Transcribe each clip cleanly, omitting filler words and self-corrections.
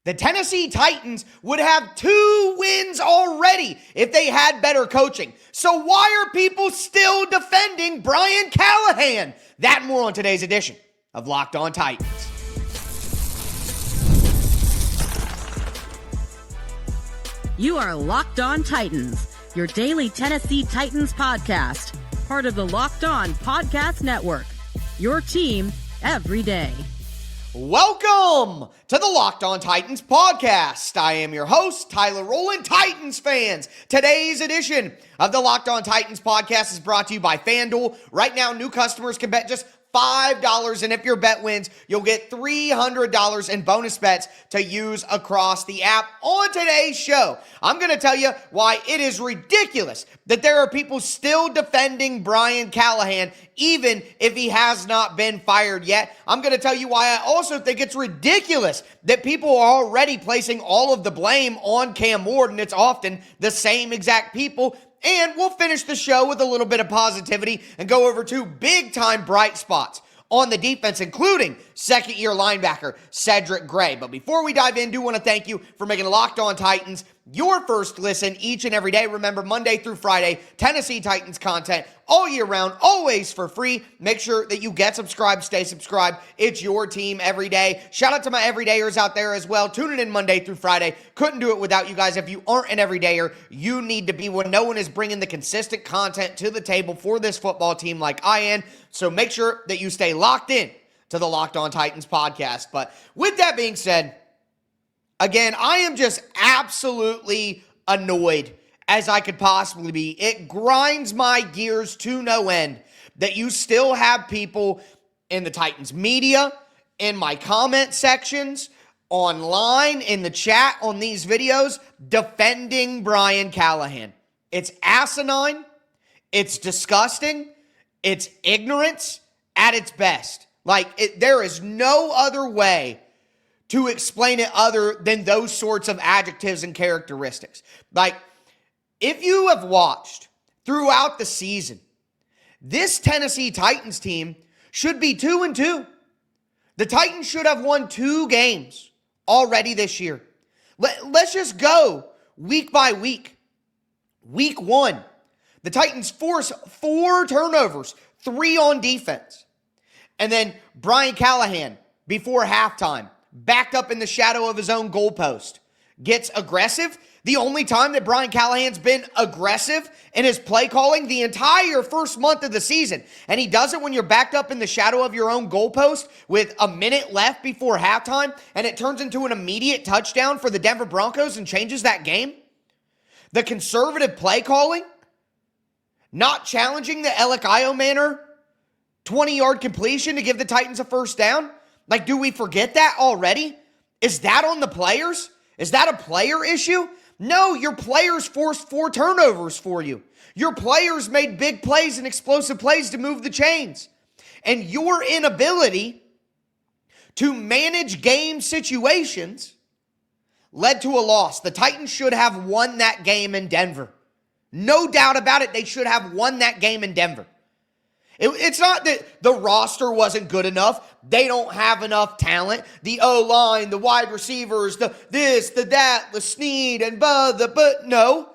The Tennessee Titans would have 2 wins already if they had better coaching. So why are people still defending Brian Callahan? That and more on today's edition of Locked On Titans. You are Locked On Titans, your daily Tennessee Titans podcast, part of the Locked On Podcast Network, your team every day. Welcome to the Locked On Titans podcast. I am your host, Tyler Rowland. Titans fans, today's edition of the Locked On Titans podcast is brought to you by FanDuel. Right now, new customers can bet just $5, and if your bet wins, you'll get $300 in bonus bets to use across the app. On today's show, I'm going to tell you why it is ridiculous that there are people still defending Brian Callahan, even if he has not been fired yet. I'm going to tell you why I also think it's ridiculous that people are already placing all of the blame on Cam Ward, and it's often the same exact people. And we'll finish the show with a little bit of positivity and go over 2 big-time bright spots on the defense, including second-year linebacker Cedric Gray. But before we dive in, I do want to thank you for making Locked On Titans your first listen each and every day. Remember, Monday through Friday, Tennessee Titans content all year round, always for free. Make sure that you get subscribed, stay subscribed. It's your team every day. Shout out to my everydayers out there as well. Tuning in Monday through Friday. Couldn't do it without you guys. If you aren't an everydayer, you need to be one. No one is bringing the consistent content to the table for this football team like I am. So make sure that you stay locked in to the Locked On Titans podcast. But with that being said, again, I am just absolutely annoyed as I could possibly be. It grinds my gears to no end that you still have people in the Titans media, in my comment sections, online, in the chat on these videos, defending Brian Callahan. It's asinine. It's disgusting. It's ignorance at its best. There is no other way to explain it other than those sorts of adjectives and characteristics. If you have watched throughout the season, this Tennessee Titans team should be 2-2. The Titans should have won 2 games already this year. Let's just go week by week. Week 1, the Titans force 4 turnovers, 3 on defense. And then Brian Callahan, before halftime, backed up in the shadow of his own goalpost, gets aggressive. The only time that Brian Callahan's been aggressive in his play calling the entire first month of the season. And he does it when you're backed up in the shadow of your own goalpost with a minute left before halftime, and it turns into an immediate touchdown for the Denver Broncos and changes that game. The conservative play calling, not challenging the Elikayo Manor 20-yard completion to give the Titans a first down. Do we forget that already? Is that on the players? Is that a player issue? No, your players forced 4 turnovers for you. Your players made big plays and explosive plays to move the chains. And your inability to manage game situations led to a loss. The Titans should have won that game in Denver. No doubt about it, they should have won that game in Denver. It's not that the roster wasn't good enough. They don't have enough talent. The O-line, the wide receivers, the this, the that, the Snead, and but no.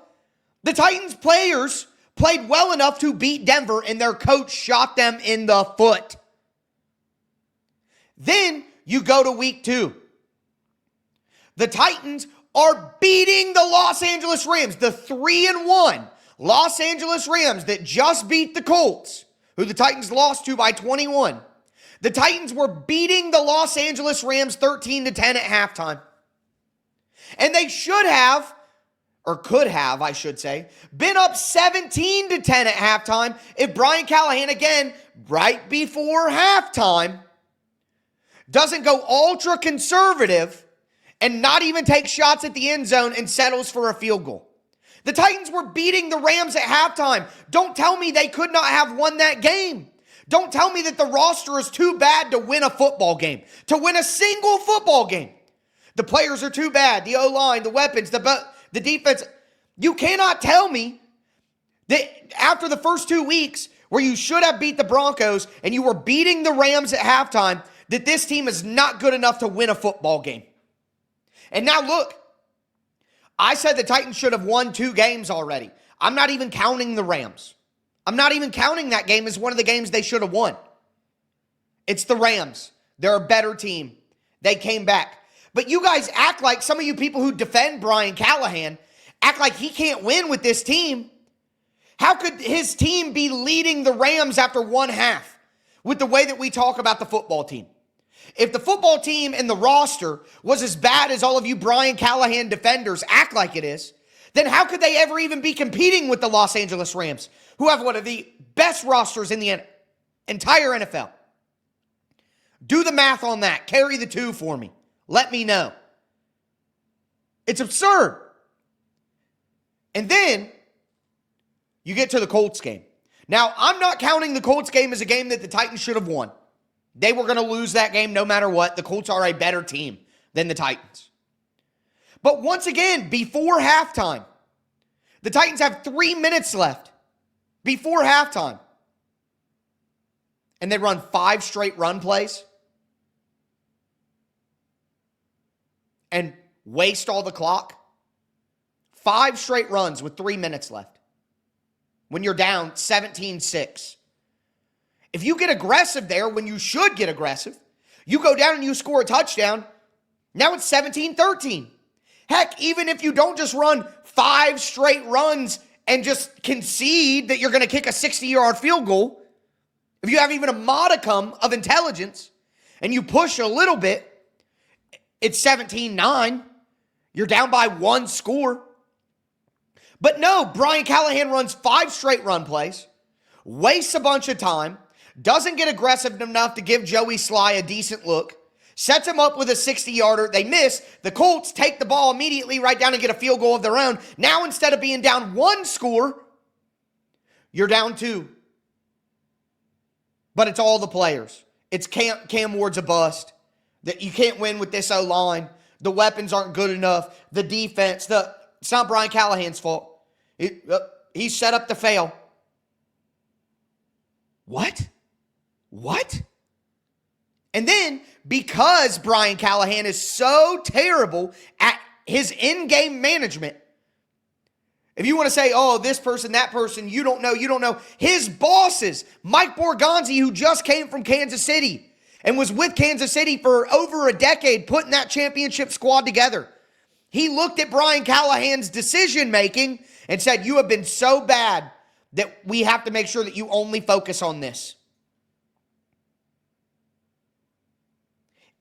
The Titans players played well enough to beat Denver, and their coach shot them in the foot. Then you go to week 2. The Titans are beating the Los Angeles Rams, the 3-1 Los Angeles Rams that just beat the Colts, who the Titans lost to by 21. The Titans were beating the Los Angeles Rams 13-10 at halftime. And they should have, or could have, I should say, been up 17-10 at halftime if Brian Callahan, again, right before halftime, doesn't go ultra conservative and not even take shots at the end zone and settles for a field goal. The Titans were beating the Rams at halftime. Don't tell me they could not have won that game. Don't tell me that the roster is too bad to win a football game, to win a single football game. The players are too bad, the O-line, the weapons, the defense. You cannot tell me that after the first 2 weeks where you should have beat the Broncos and you were beating the Rams at halftime, that this team is not good enough to win a football game. And now look, I said the Titans should have won 2 games already. I'm not even counting the Rams. I'm not even counting that game as one of the games they should have won. It's the Rams. They're a better team. They came back. But you guys act like, some of you people who defend Brian Callahan, act like he can't win with this team. How could his team be leading the Rams after one half with the way that we talk about the football team? If the football team and the roster was as bad as all of you Brian Callahan defenders act like it is, then how could they ever even be competing with the Los Angeles Rams, who have one of the best rosters in the entire NFL? Do the math on that. Carry the 2 for me. Let me know. It's absurd. And then you get to the Colts game. Now, I'm not counting the Colts game as a game that the Titans should have won. They were going to lose that game no matter what. The Colts are a better team than the Titans. But once again, before halftime, the Titans have 3 minutes left before halftime. And they run 5 straight run plays and waste all the clock. 5 straight runs with 3 minutes left when you're down 17-6. If you get aggressive there when you should get aggressive, you go down and you score a touchdown, now it's 17-13. Heck, even if you don't just run 5 straight runs and just concede that you're going to kick a 60-yard field goal, if you have even a modicum of intelligence and you push a little bit, it's 17-9. You're down by 1 score. But no, Brian Callahan runs 5 straight run plays, wastes a bunch of time, doesn't get aggressive enough to give Joey Sly a decent look, sets him up with a 60-yarder. They miss. The Colts take the ball immediately right down and get a field goal of their own. Now, instead of being down 1 score, you're down 2. But it's all the players. It's Cam Ward's a bust. That you can't win with this O-line. The weapons aren't good enough. The defense, it's not Brian Callahan's fault. He's set up to fail. What? And then, because Brian Callahan is so terrible at his in-game management, if you want to say, oh, this person, that person, you don't know. His bosses, Mike Borgonzi, who just came from Kansas City and was with Kansas City for over a decade, putting that championship squad together. He looked at Brian Callahan's decision-making and said, you have been so bad that we have to make sure that you only focus on this.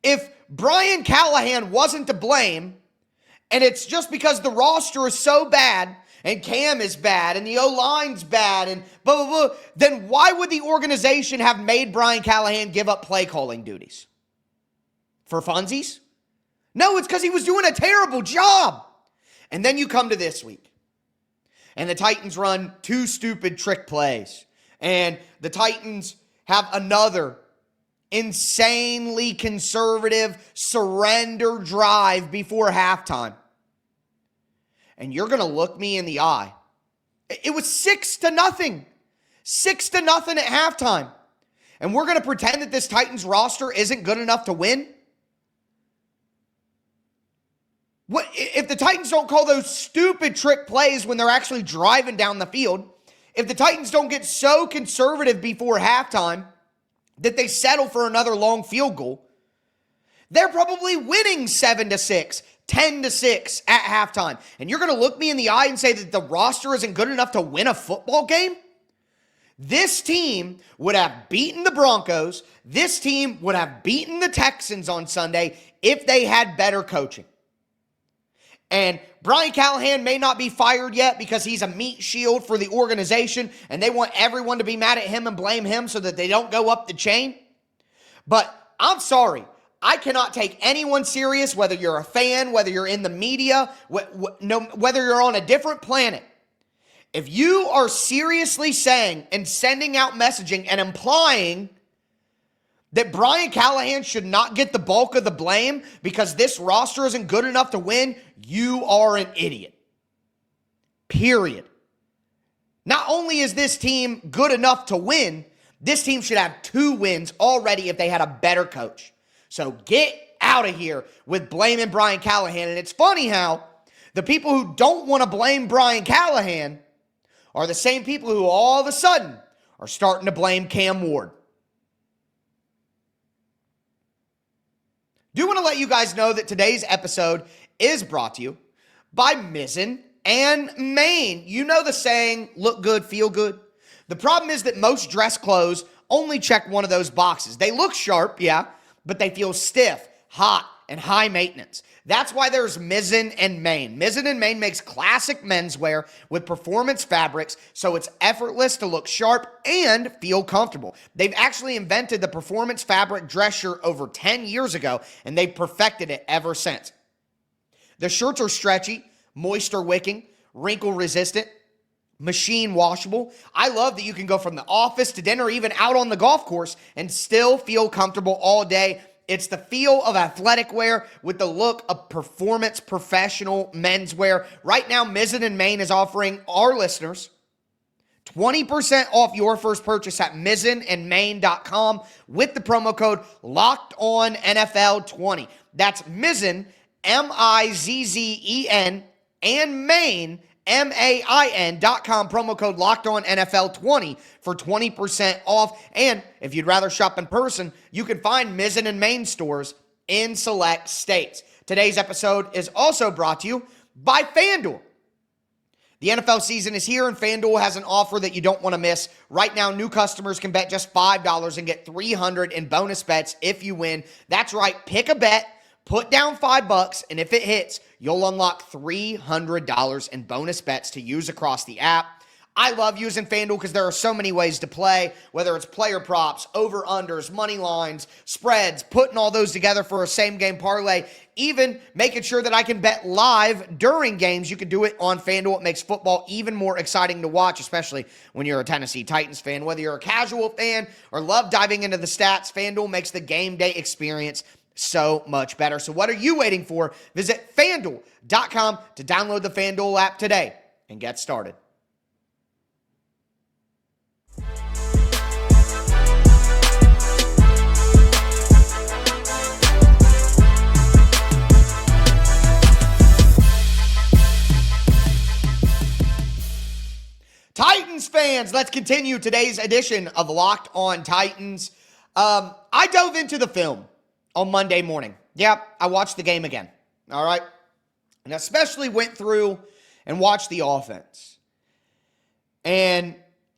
If Brian Callahan wasn't to blame, and it's just because the roster is so bad, and Cam is bad, and the O-line's bad, and blah, blah, blah, then why would the organization have made Brian Callahan give up play calling duties? For funsies? No, it's because he was doing a terrible job. And then you come to this week, and the Titans run 2 stupid trick plays, and the Titans have another insanely conservative surrender drive before halftime. And you're going to look me in the eye. It was 6-0. 6-0 at halftime. And we're going to pretend that this Titans roster isn't good enough to win? What if the Titans don't call those stupid trick plays when they're actually driving down the field? If the Titans don't get so conservative before halftime that they settle for another long field goal, they're probably winning 7-6, 10-6 at halftime. And you're going to look me in the eye and say that the roster isn't good enough to win a football game? This team would have beaten the Broncos. This team would have beaten the Texans on Sunday if they had better coaching. And Brian Callahan may not be fired yet because he's a meat shield for the organization and they want everyone to be mad at him and blame him so that they don't go up the chain. But I'm sorry. I cannot take anyone serious, whether you're a fan, whether you're in the media, whether you're on a different planet. If you are seriously saying and sending out messaging and implying that Brian Callahan should not get the bulk of the blame because this roster isn't good enough to win, you are an idiot. Period. Not only is this team good enough to win, this team should have 2 wins already if they had a better coach. So get out of here with blaming Brian Callahan. And it's funny how the people who don't want to blame Brian Callahan are the same people who all of a sudden are starting to blame Cam Ward. Do want to let you guys know that today's episode is brought to you by Mizzen and Main. You know the saying, look good, feel good. The problem is that most dress clothes only check one of those boxes. They look sharp, yeah, but they feel stiff, hot, and high maintenance. That's why there's Mizzen and Main. Mizzen and Main makes classic menswear with performance fabrics, so it's effortless to look sharp and feel comfortable. They've actually invented the performance fabric dress shirt over 10 years ago, and they've perfected it ever since. The shirts are stretchy, moisture wicking, wrinkle resistant, machine washable. I love that you can go from the office to dinner, even out on the golf course, and still feel comfortable all day. It's the feel of athletic wear with the look of performance professional menswear. Right now, Mizzen and Main is offering our listeners 20% off your first purchase at mizzenandmain.com with the promo code LOCKEDONNFL20. That's Mizzen, M-I-Z-Z-E-N, and Main, MAIN.com, promo code LOCKEDONNFL20 for 20% off. And if you'd rather shop in person, you can find Mizzen and Main stores in select states. Today's episode is also brought to you by FanDuel. The NFL season is here, and FanDuel has an offer that you don't want to miss. Right now, new customers can bet just $5 and get $300 in bonus bets if you win. That's right, pick a bet, put down $5, and if it hits, you'll unlock $300 in bonus bets to use across the app. I love using FanDuel because there are so many ways to play, whether it's player props, over-unders, money lines, spreads, putting all those together for a same-game parlay, even making sure that I can bet live during games. You can do it on FanDuel. It makes football even more exciting to watch, especially when you're a Tennessee Titans fan. Whether you're a casual fan or love diving into the stats, FanDuel makes the game day experience so much better. So what are you waiting for? Visit FanDuel.com to download the FanDuel app today and get started. Titans fans, let's continue today's edition of Locked On Titans. I dove into the film on Monday morning. Yeah, I watched the game again, all right? And especially went through and watched the offense. And,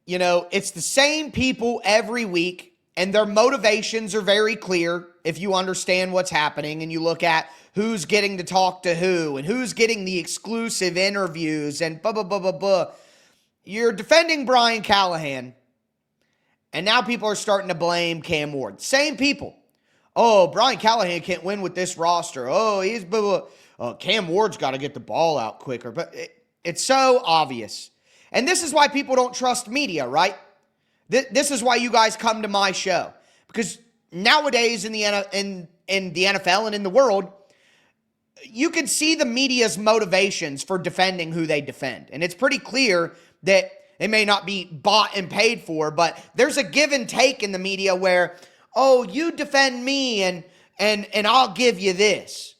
you know, it's the same people every week, and their motivations are very clear if you understand what's happening and you look at who's getting to talk to who and who's getting the exclusive interviews and blah, blah, blah, blah, blah. You're defending Brian Callahan, and now people are starting to blame Cam Ward. Same people. Oh, Brian Callahan can't win with this roster. Oh, he's blah, blah. Cam Ward's got to get the ball out quicker. But it's so obvious. And this is why people don't trust media, right? This is why you guys come to my show. Because nowadays in the NFL and in the world, you can see the media's motivations for defending who they defend. And it's pretty clear that it may not be bought and paid for, but there's a give and take in the media where, oh, you defend me and I'll give you this.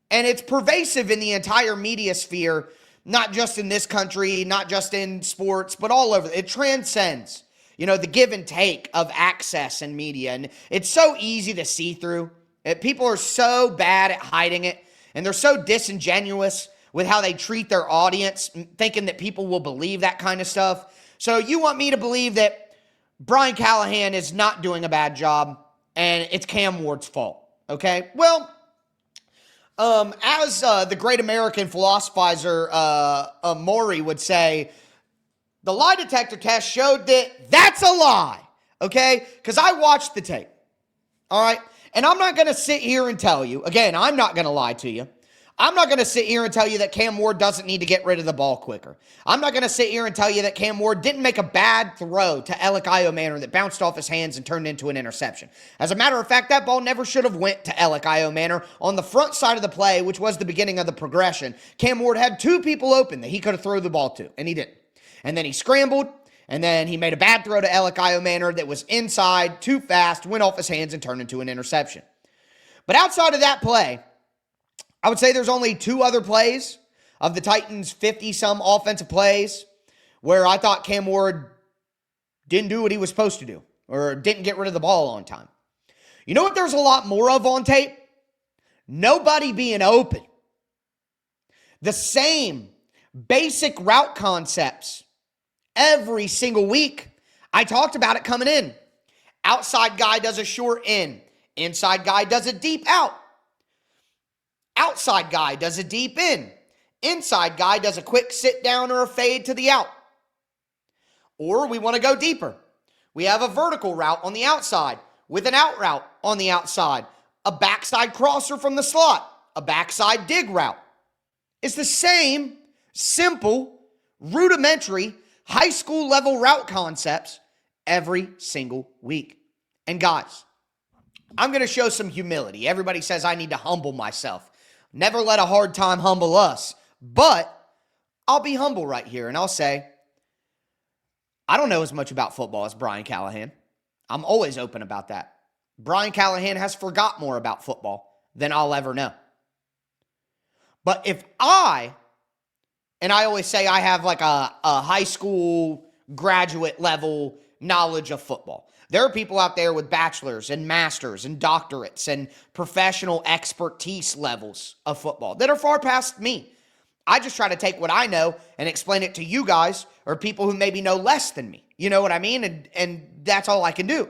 And it's pervasive in the entire media sphere, not just in this country, not just in sports, but all over. It transcends, you know, the give and take of access in media. And it's so easy to see through. People are so bad at hiding it, and they're so disingenuous with how they treat their audience, thinking that people will believe that kind of stuff. So you want me to believe that Brian Callahan is not doing a bad job and it's Cam Ward's fault, okay? Well, as the great American philosophizer Maury would say, the lie detector test showed that that's a lie, okay? Because I watched the tape, all right? And I'm not going to sit here and tell you, again, I'm not going to lie to you. I'm not going to sit here and tell you that Cam Ward doesn't need to get rid of the ball quicker. I'm not going to sit here and tell you that Cam Ward didn't make a bad throw to Alec Iomanor that bounced off his hands and turned into an interception. As a matter of fact, that ball never should have went to Alec Iomanor. On the front side of the play, which was the beginning of the progression, Cam Ward had two people open that he could have thrown the ball to, and he didn't. And then he scrambled, and then he made a bad throw to Alec Iomanor that was inside, too fast, went off his hands, and turned into an interception. But outside of that play, I would say there's only 2 other plays of the Titans' 50-some offensive plays where I thought Cam Ward didn't do what he was supposed to do or didn't get rid of the ball on time. You know what there's a lot more of on tape? Nobody being open. The same basic route concepts every single week. I talked about it coming in. Outside guy does a short in. Inside guy does a deep out. Outside guy does a deep in. Inside guy does a quick sit down or a fade to the out. Or we want to go deeper. We have a vertical route on the outside with an out route on the outside, a backside crosser from the slot, a backside dig route. It's the same simple, rudimentary, high school level route concepts every single week. And guys, I'm going to show some humility. Everybody says I need to humble myself. Never let a hard time humble us. But I'll be humble right here and I'll say, I don't know as much about football as Brian Callahan. I'm always open about that. Brian Callahan has forgot more about football than I'll ever know. But if I always say I have like a high school graduate level knowledge of football. There are people out there with bachelors and masters and doctorates and professional expertise levels of football that are far past me. I just try to take what I know and explain it to you guys or people who maybe know less than me. You know what I mean? And that's all I can do.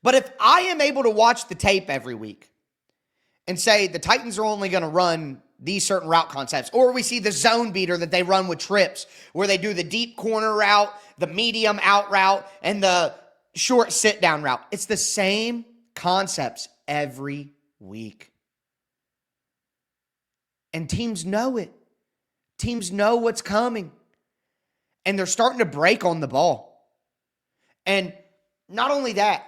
But if I am able to watch the tape every week and say the Titans are only going to run these certain route concepts, or we see the zone beater that they run with trips where they do the deep corner route, the medium out route, and the short sit down route. It's the same concepts every week. And teams know it. Teams know what's coming. And they're starting to break on the ball. And not only that,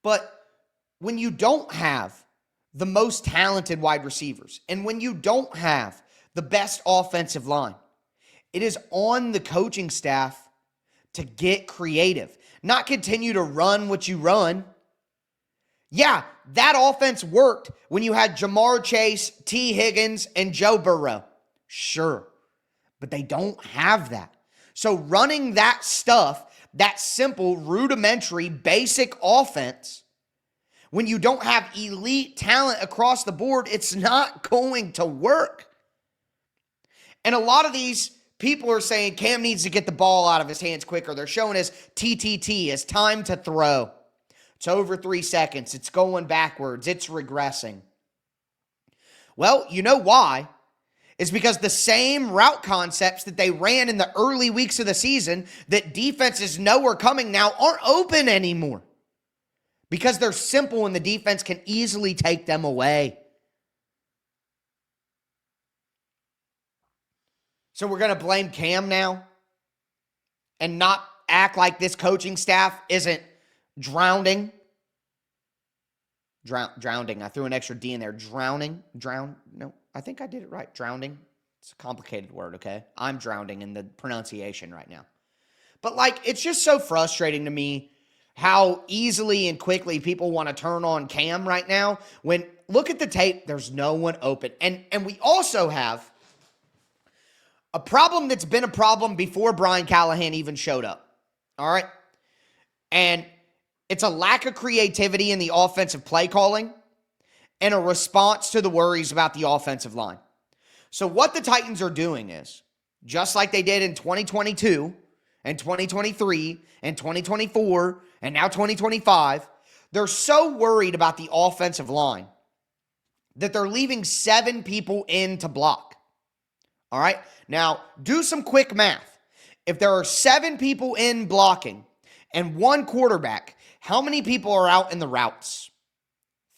but when you don't have the most talented wide receivers, and when you don't have the best offensive line, it is on the coaching staff to get creative, not continue to run what you run. Yeah, that offense worked when you had Jamar Chase, T. Higgins, and Joe Burrow. Sure, but they don't have that. So running that stuff, that simple, rudimentary, basic offense, when you don't have elite talent across the board, it's not going to work. And a lot of these people are saying Cam needs to get the ball out of his hands quicker. They're showing us TTT as time to throw. It's over 3 seconds. It's going backwards. It's regressing. Well, you know why? It's because the same route concepts that they ran in the early weeks of the season that defenses know are coming now aren't open anymore. Because they're simple and the defense can easily take them away. So we're going to blame Cam now and not act like this coaching staff isn't drowning. Drowning. I threw an extra D in there. No, I think I did it right. Drowning. It's a complicated word, okay? I'm drowning in the pronunciation right now. But it's just so frustrating to me how easily and quickly people want to turn on Cam right now when, look at the tape, there's no one open. And we also have a problem that's been a problem before Brian Callahan even showed up. All right? And it's a lack of creativity in the offensive play calling and a response to the worries about the offensive line. So what the Titans are doing is, just like they did in 2022 and 2023 and 2024 and now 2025, they're so worried about the offensive line that they're leaving 7 people in to block. All right? Now, do some quick math. If there are 7 people in blocking and 1 quarterback, how many people are out in the routes?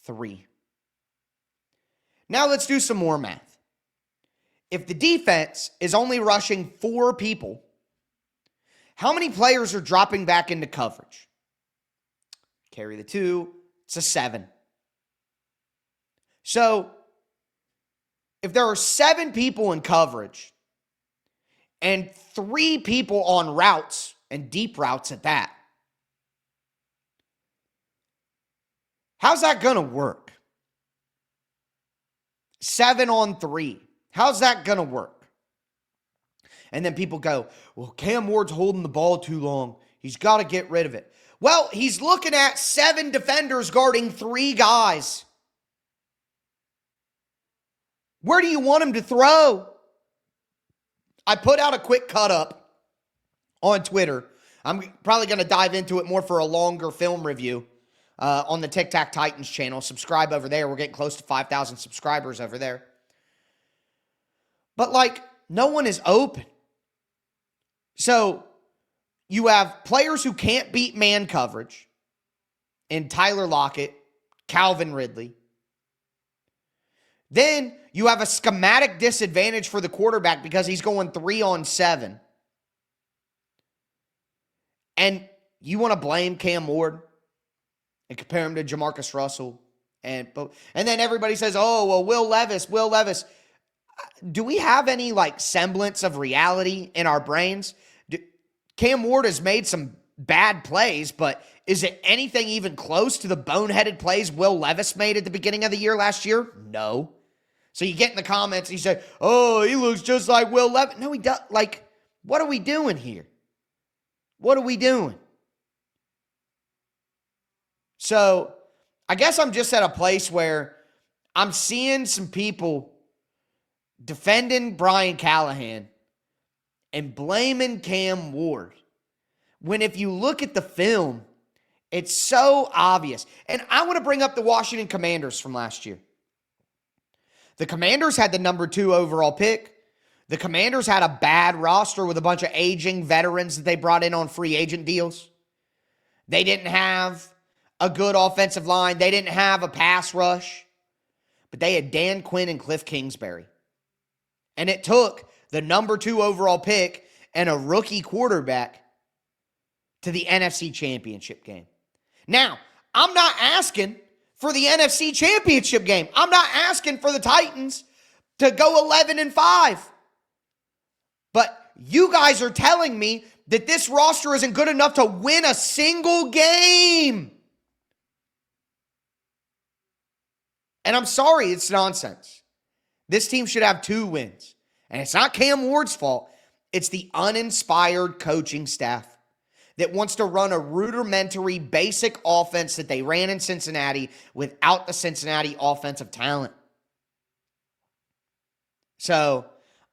3. Now let's do some more math. If the defense is only rushing 4 people, how many players are dropping back into coverage? Carry the 2, it's a 7. So, if there are 7 people in coverage and 3 people on routes and deep routes at that, How's that going to work? 7-on-3. How's that going to work? And then people go, well, Cam Ward's holding the ball too long. He's got to get rid of it. Well, he's looking at 7 defenders guarding 3 guys. Where do you want him to throw? I put out a quick cut up on Twitter. I'm probably going to dive into it more for a longer film review on the Tic Tac Titans channel. Subscribe over there. We're getting close to 5,000 subscribers over there. But, no one is open. So, you have players who can't beat man coverage in Tyler Lockett, Calvin Ridley. Then you have a schematic disadvantage for the quarterback because he's going 3-on-7. And you want to blame Cam Ward and compare him to Jamarcus Russell. And then everybody says, oh, well, Will Levis. Do we have any, semblance of reality in our brains? Cam Ward has made some bad plays, but is it anything even close to the boneheaded plays Will Levis made at the beginning of the year last year? No. So you get in the comments and you say, oh, he looks just like Will Levis. No, he does. What are we doing here? What are we doing? So I guess I'm just at a place where I'm seeing some people defending Brian Callahan and blaming Cam Ward. When if you look at the film, it's so obvious. And I want to bring up the Washington Commanders from last year. The Commanders had the number 2 overall pick. The Commanders had a bad roster with a bunch of aging veterans that they brought in on free agent deals. They didn't have a good offensive line. They didn't have a pass rush. But they had Dan Quinn and Cliff Kingsbury. And it took the number 2 overall pick and a rookie quarterback to the NFC Championship game. Now, I'm not asking for the NFC Championship game. I'm not asking for the Titans to go 11-5. But you guys are telling me that this roster isn't good enough to win a single game. And I'm sorry, it's nonsense. This team should have 2 wins. And it's not Cam Ward's fault. It's the uninspired coaching staff that wants to run a rudimentary, basic offense that they ran in Cincinnati without the Cincinnati offensive talent. So,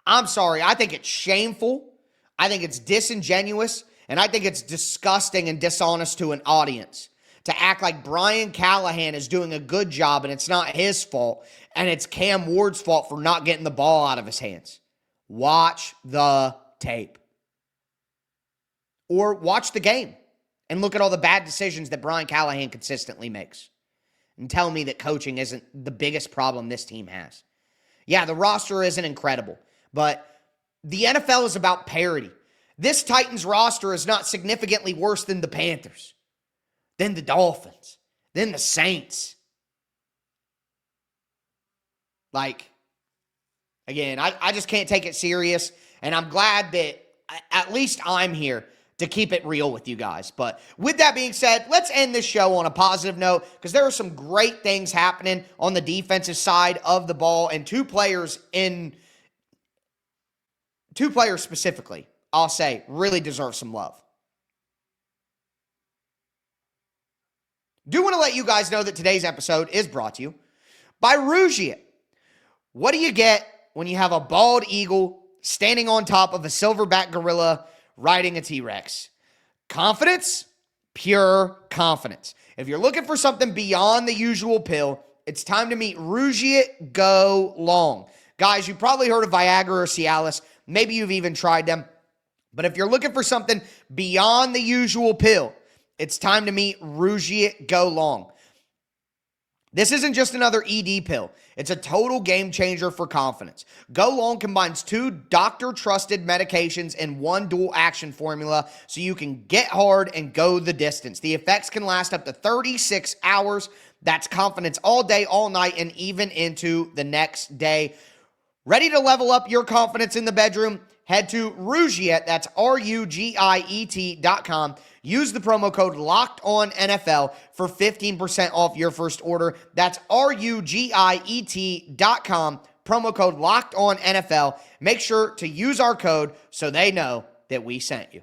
I'm sorry. I think it's shameful. I think it's disingenuous. And I think it's disgusting and dishonest to an audience to act like Brian Callahan is doing a good job and it's not his fault and it's Cam Ward's fault for not getting the ball out of his hands. Watch the tape. Or watch the game and look at all the bad decisions that Brian Callahan consistently makes and tell me that coaching isn't the biggest problem this team has. Yeah, the roster isn't incredible, but the NFL is about parity. This Titans roster is not significantly worse than the Panthers, than the Dolphins, than the Saints. Again, I just can't take it serious, and I'm glad that at least I'm here to keep it real with you guys. But with that being said, let's end this show on a positive note because there are some great things happening on the defensive side of the ball and 2 players specifically, I'll say, really deserve some love. Do want to let you guys know that today's episode is brought to you by Rougier. What do you get when you have a bald eagle standing on top of a silverback gorilla riding a T-Rex? Confidence, pure confidence. If you're looking for something beyond the usual pill, it's time to meet Rougier Go Long. Guys, you've probably heard of Viagra or Cialis. Maybe you've even tried them. But if you're looking for something beyond the usual pill, it's time to meet Rougier Go Long. This isn't just another ED pill. It's a total game changer for confidence. Go Long combines 2 doctor-trusted medications in one dual-action formula so you can get hard and go the distance. The effects can last up to 36 hours. That's confidence all day, all night, and even into the next day. Ready to level up your confidence in the bedroom? head to Rugiet, that's RUGIET.com. Use the promo code LOCKEDONNFL for 15% off your first order. That's RUGIET.com, promo code LOCKEDONNFL. Make sure to use our code so they know that we sent you.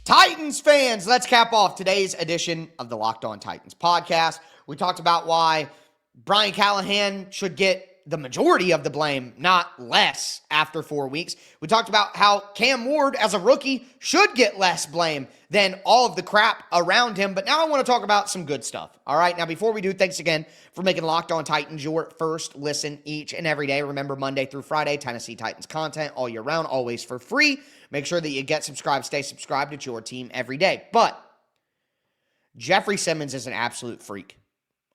Titans fans, let's cap off today's edition of the Locked On Titans podcast. We talked about why Brian Callahan should get the majority of the blame, not less, after 4 weeks. We talked about how Cam Ward, as a rookie, should get less blame than all of the crap around him. But now I want to talk about some good stuff. All right, now before we do, thanks again for making Locked On Titans your first listen each and every day. Remember, Monday through Friday, Tennessee Titans content all year round, always for free. Make sure that you get subscribed, stay subscribed. It's your team every day. But Jeffery Simmons is an absolute freak.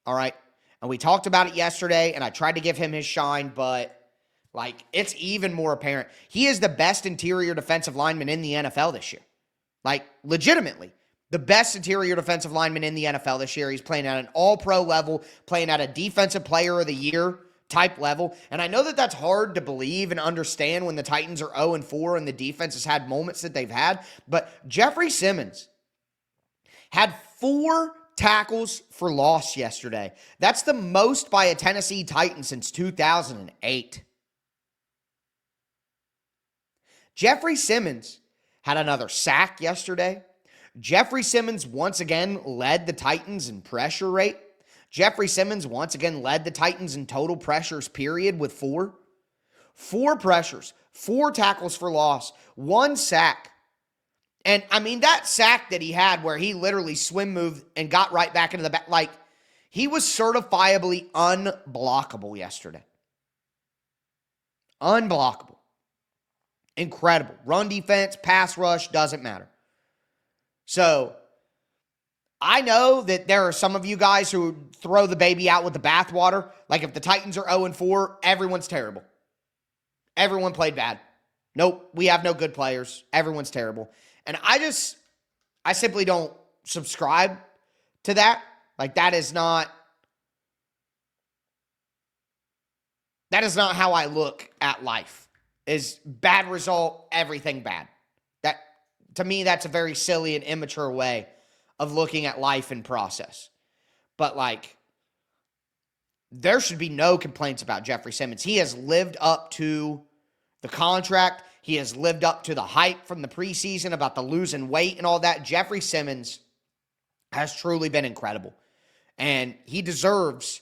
All right. And we talked about it yesterday, and I tried to give him his shine, but, it's even more apparent. He is the best interior defensive lineman in the NFL this year. Legitimately. The best interior defensive lineman in the NFL this year. He's playing at an all-pro level, playing at a defensive player of the year type level. And I know that that's hard to believe and understand when the Titans are 0-4 and the defense has had moments that they've had. But Jeffery Simmons had 4 tackles for loss yesterday. That's the most by a Tennessee Titan since 2008. Jeffery Simmons had another sack yesterday. Jeffery Simmons once again led the Titans in pressure rate. Jeffery Simmons once again led the Titans in total pressures, period, with 4. 4 pressures, 4 tackles for loss, 1 sack. And, that sack that he had where he literally swim moved and got right back into the back, he was certifiably unblockable yesterday. Unblockable. Incredible. Run defense, pass rush, doesn't matter. So, I know that there are some of you guys who throw the baby out with the bathwater. If the Titans are 0-4, everyone's terrible. Everyone played bad. Nope, we have no good players. Everyone's terrible. And I simply don't subscribe to that. That is not how I look at life. Is bad result, everything bad. That, to me, that's a very silly and immature way of looking at life and process. But, there should be no complaints about Jeffery Simmons. He has lived up to the contract. He has lived up to the hype from the preseason about the losing weight and all that. Jeffery Simmons has truly been incredible. And he deserves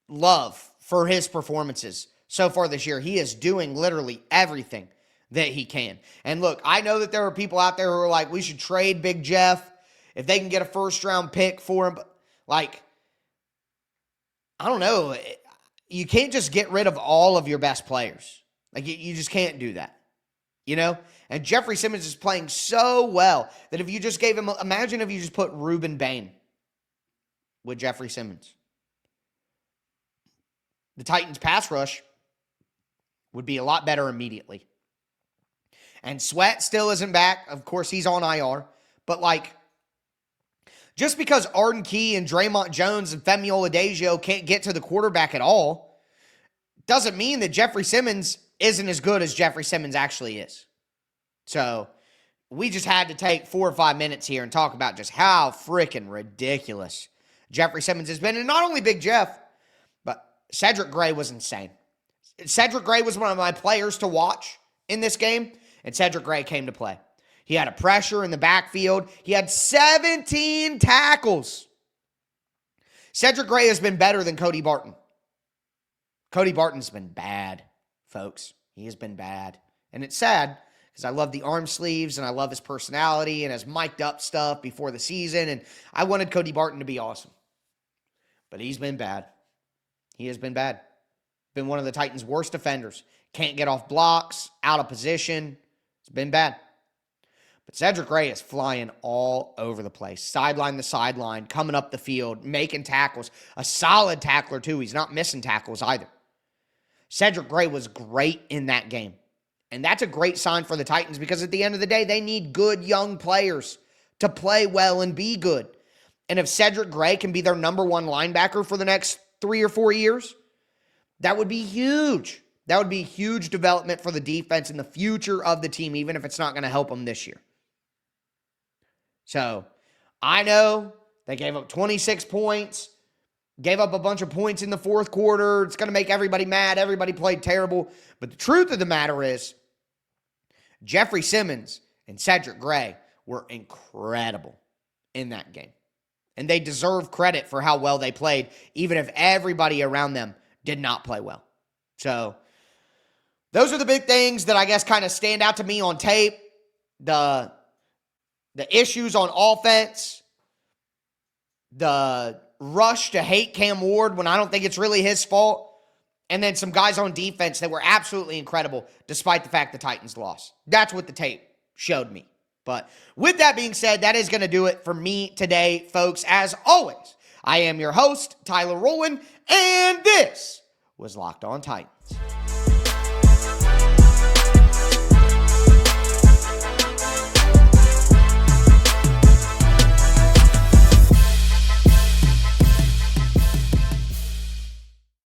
love for his performances so far this year. He is doing literally everything that he can. And look, I know that there are people out there who are like, we should trade Big Jeff if they can get a first-round pick for him. But, I don't know. You can't just get rid of all of your best players. You just can't do that, And Jeffery Simmons is playing so well that if you just gave him, imagine if you just put Reuben Bain with Jeffery Simmons. The Titans' pass rush would be a lot better immediately. And Sweat still isn't back. Of course, he's on IR. But, just because Arden Key and Draymond Jones and Femi Oladipo can't get to the quarterback at all doesn't mean that Jeffery Simmons isn't as good as Jeffery Simmons actually is. So, we just had to take 4 or 5 minutes here and talk about just how freaking ridiculous Jeffery Simmons has been. And not only Big Jeff, but Cedric Gray was insane. Cedric Gray was one of my players to watch in this game, and Cedric Gray came to play. He had a pressure in the backfield. He had 17 tackles. Cedric Gray has been better than Cody Barton. Cody Barton's been bad, folks. He has been bad. And it's sad because I love the arm sleeves and I love his personality and his mic'd up stuff before the season. And I wanted Cody Barton to be awesome. But he's been bad. He has been bad. Been one of the Titans' worst defenders. Can't get off blocks, out of position. It's been bad. But Cedric Gray is flying all over the place. Sideline to sideline, coming up the field, making tackles. A solid tackler, too. He's not missing tackles either. Cedric Gray was great in that game. And that's a great sign for the Titans because at the end of the day, they need good young players to play well and be good. And if Cedric Gray can be their number one linebacker for the next 3 or 4 years, that would be huge. That would be huge development for the defense and the future of the team, even if it's not going to help them this year. So, I know they gave up 26 points, gave up a bunch of points in the fourth quarter. It's going to make everybody mad. Everybody played terrible. But the truth of the matter is, Jeffery Simmons and Cedric Gray were incredible in that game. And they deserve credit for how well they played, even if everybody around them did not play well. So, those are the big things that I guess kind of stand out to me on tape. The issues on offense, the rush to hate Cam Ward when I don't think it's really his fault, and then some guys on defense that were absolutely incredible despite the fact the Titans lost. That's what the tape showed me. But with that being said, that is going to do it for me today, folks. As always, I am your host, Tyler Rowland, and this was Locked On Titans.